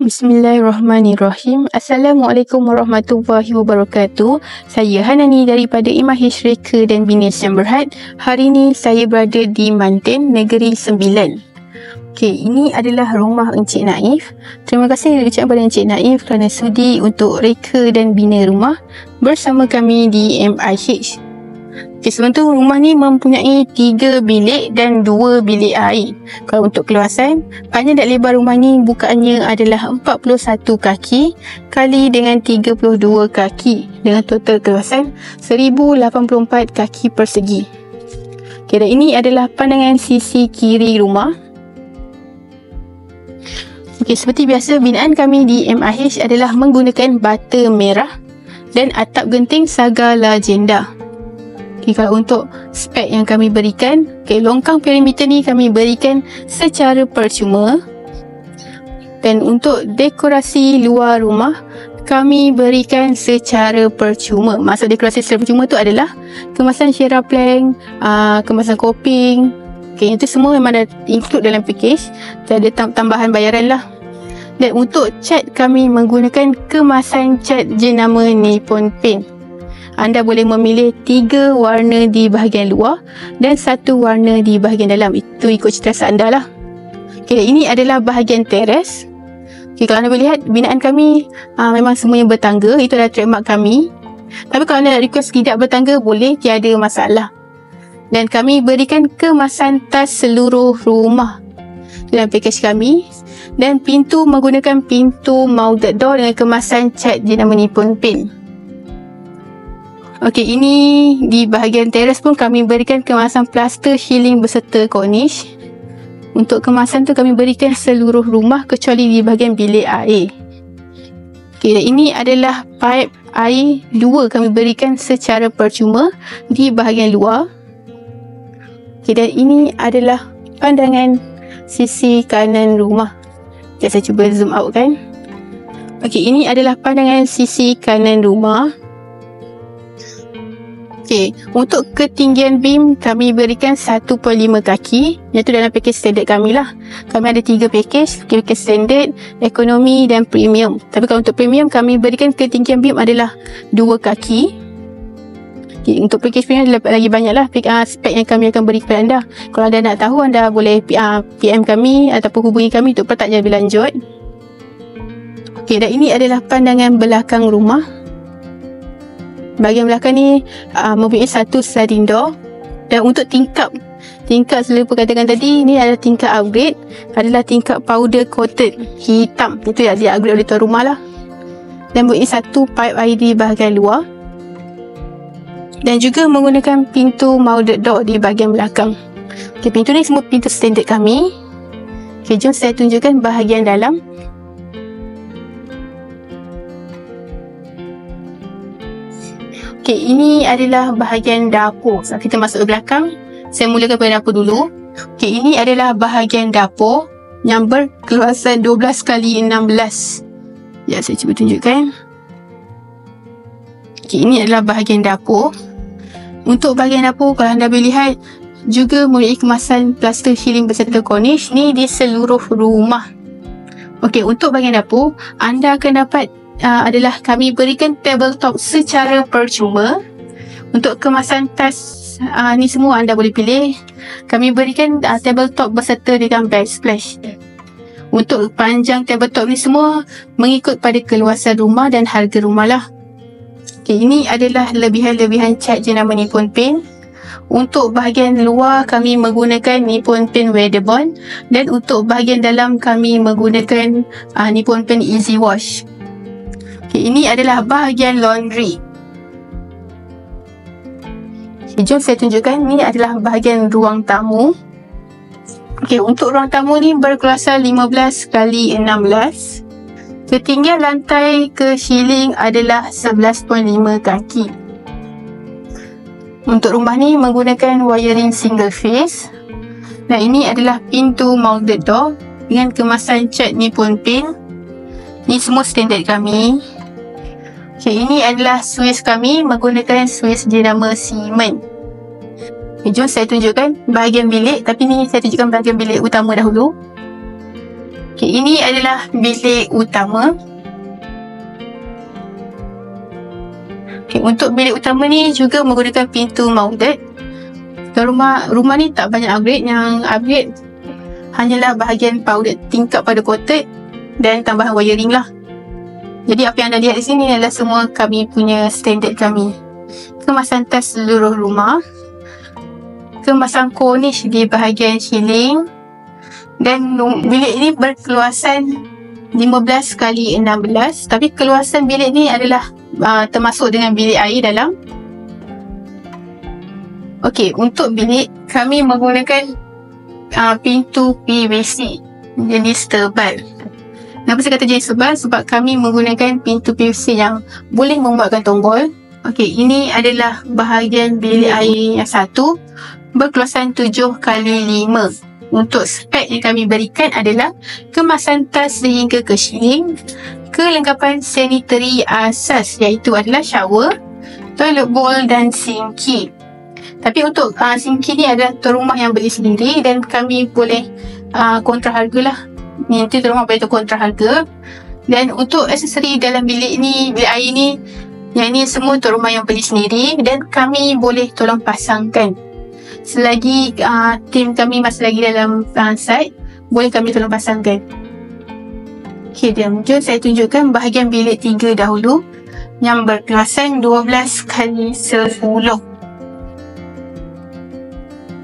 Bismillahirrahmanirrahim. Assalamualaikum warahmatullahi wabarakatuh. Saya Hanani daripada IMAH Reka dan Bina Sdn Bhd. Hari ini saya berada di Mantin, Negeri Sembilan. Okey, ini adalah rumah Encik Naif. Terima kasih ucapkan kepada Encik Naif kerana sudi untuk reka dan bina rumah bersama kami di MIH. Okay, sebenarnya rumah ni mempunyai 3 bilik dan 2 bilik air. Kalau untuk keluasan, panjang dan lebar rumah ni bukaannya adalah 41 kaki kali dengan 32 kaki dengan total keluasan 1084 kaki persegi. Okay, dan ini adalah pandangan sisi kiri rumah. Okay, seperti biasa binaan kami di MIH adalah menggunakan bata merah dan atap genting saga legenda. Okay, kalau untuk spek yang kami berikan, okay, longkang perimeter ni kami berikan secara percuma. Dan untuk dekorasi luar rumah, kami berikan secara percuma. Maksud dekorasi secara percuma tu adalah kemasan Shera Plank, kemasan coping. Okay, itu semua memang dah include dalam package. Tak ada tambahan bayaran lah. Dan untuk cat, kami menggunakan kemasan cat jenama Nippon Paint. Anda boleh memilih 3 warna di bahagian luar dan 1 warna di bahagian dalam. Itu ikut cita rasa anda lah. Okay, ini adalah bahagian teres. Okay, kalau anda boleh lihat, binaan kami memang semuanya bertangga. Itu adalah trademark kami. Tapi kalau anda nak request tidak bertangga, boleh, tiada masalah. Dan kami berikan kemasan tas seluruh rumah dalam package kami. Dan pintu menggunakan pintu mounted door dengan kemasan cat jenama Nippon Paint. Okey, ini di bahagian teres pun kami berikan kemasan plaster ceiling berserta cornice. Untuk kemasan tu kami berikan seluruh rumah kecuali di bahagian bilik air. Okey, dan ini adalah pipe air 2 kami berikan secara percuma di bahagian luar. Okey, dan ini adalah pandangan sisi kanan rumah. Okay, saya cuba zoom out kan. Okey, ini adalah pandangan sisi kanan rumah. Okay, untuk ketinggian beam kami berikan 1.5 kaki. Iaitu dalam package standard kami lah. Kami ada 3 package. Package standard, ekonomi dan premium. Tapi kalau untuk premium kami berikan ketinggian beam adalah 2 kaki. Okay, untuk package premium lagi banyak lah spek yang kami akan beri kepada anda. Kalau anda nak tahu, anda boleh PM kami ataupun hubungi kami untuk pertanyaan lebih lanjut. Okay, dan ini adalah pandangan belakang rumah. Bahagian belakang ni mempunyai 1 sliding door. Dan untuk tingkap saya lupa katakan tadi, ni adalah tingkap upgrade. Adalah tingkap powder coated hitam. Itu yang dia upgrade oleh tuan rumah lah. Dan mempunyai 1 pipe air di bahagian luar. Dan juga menggunakan pintu mounted door di bahagian belakang. Okay, pintu ni semua pintu standard kami. Okay, jom saya tunjukkan bahagian dalam. Okay, ini adalah bahagian dapur. So, kita masuk ke belakang. Saya mulakan pada dapur dulu. Okay, ini adalah bahagian dapur yang berkeluasan 12x16. Ya, saya cuba tunjukkan. Okay, ini adalah bahagian dapur. Untuk bahagian dapur, kalau anda boleh lihat, juga mempunyai kemasan plaster ceiling berserta cornice ni di seluruh rumah. Okay, untuk bahagian dapur, anda akan dapat adalah kami berikan tabletop secara percuma. Untuk kemasan tas ni semua anda boleh pilih. Kami berikan tabletop berserta dengan backsplash. Untuk panjang tabletop ni semua mengikut pada keluasan rumah dan harga rumah lah. Okay, ini adalah lebihan-lebihan cat jenama Nippon Paint. Untuk bahagian luar kami menggunakan Nippon Paint Weatherbond. Dan untuk bahagian dalam kami menggunakan Nippon Paint Easy Wash. Okay, ini adalah bahagian laundry. Okay, jom saya tunjukkan. Ini adalah bahagian ruang tamu. Okay, untuk ruang tamu ni berkeluasan 15x16. Ketinggian lantai ke ceiling adalah 11.5 kaki. Untuk rumah ni menggunakan wiring single phase. Dan ini adalah pintu mounted door dengan kemasan cat Nippon Paint. Ni semua standard kami. Okay, ini adalah Swiss kami menggunakan Swiss jenama Siemens. Okay, jom saya tunjukkan bahagian bilik. Tapi ni saya tunjukkan bahagian bilik utama dahulu. Okay, ini adalah bilik utama. Okay, untuk bilik utama ni juga menggunakan pintu mounted. Dan rumah ni tak banyak upgrade. Yang upgrade hanyalah bahagian powder tingkap pada kotak dan tambahan wiring lah. Jadi apa yang anda lihat di sini adalah semua kami punya standard kami. Kemasan tas seluruh rumah, kemasan cornice di bahagian ceiling, dan bilik ini berkeluasan 15x16, tapi keluasan bilik ni adalah termasuk dengan bilik air dalam. Okey, untuk bilik kami menggunakan pintu PVC jenis tebal. Kenapa saya kata jenis tebal? Sebab kami menggunakan pintu PVC yang boleh membuatkan tombol. Okey, ini adalah bahagian bilik air yang satu, berkeluasan 7x5. Untuk spek yang kami berikan adalah kemasan tas sehingga ke ceiling, kelengkapan sanitary asas iaitu adalah shower, toilet bowl dan sinki. Tapi untuk sinki ni adalah tuan rumah yang beli sendiri dan kami boleh kontra harga lah. Nanti tuan rumah boleh kontra harga. Dan untuk aksesori dalam bilik ni, bilik air ni, yang ni semua tuan rumah yang beli sendiri dan kami boleh tolong pasangkan. Selagi tim kami masih lagi dalam site, boleh kami tolong pasangkan. Okay, jom saya tunjukkan bahagian bilik 3 dahulu yang berkeluasan 12x10.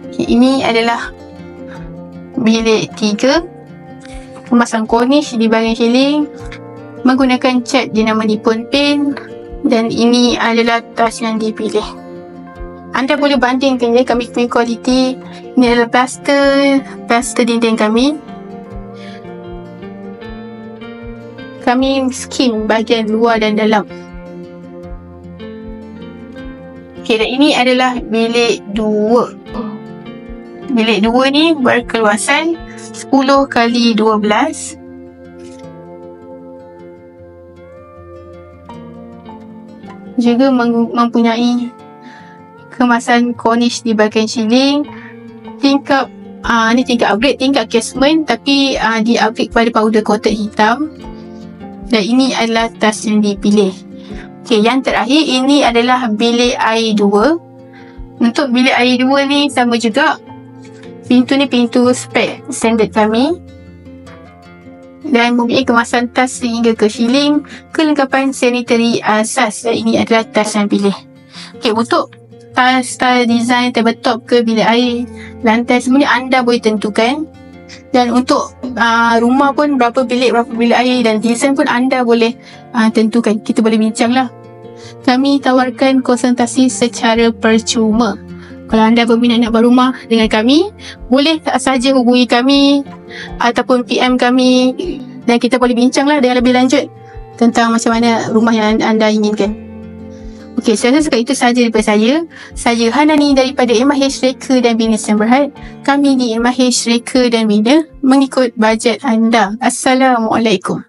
Okay, ini adalah bilik 3. Memasang cornice di bahagian ceiling menggunakan cat jenama Nippon Paint, dan ini adalah tas yang dipilih. Anda boleh bandingkan ya, kami punya kualiti. Ini adalah plaster dinding kami. Kami skim bahagian luar dan dalam. Okay, dan ini adalah bilik 2. Bilik 2 ni berkeluasan 10x12. Juga mempunyai kemasan cornice di bahagian ceiling, tingkap ni tingkap upgrade, tingkap casement, tapi di upgrade kepada powder kotak hitam. Dan ini adalah tas yang dipilih. Okay, yang terakhir ini adalah bilik air 2. Untuk bilik air 2 ni sama juga. Pintu ni pintu spek standard kami dan mempunyai kemasan tas sehingga ke ceiling, kelengkapan sanitary asas, dan ini adalah tas yang pilih. Okay, untuk style design tabletop ke bilik air, lantai semuanya anda boleh tentukan. Dan untuk rumah pun berapa bilik air dan design pun anda boleh tentukan. Kita boleh bincang lah. Kami tawarkan konsultasi secara percuma. Kalau anda berminat nak berumah dengan kami, boleh saja hubungi kami ataupun PM kami dan kita boleh bincang lah dengan lebih lanjut tentang macam mana rumah yang anda inginkan. Okey, saya rasa itu sahaja daripada saya. Saya Hanani daripada MIH Reka dan Bina Sdn Bhd. Kami di MIH Reka dan Bina mengikut bajet anda. Assalamualaikum.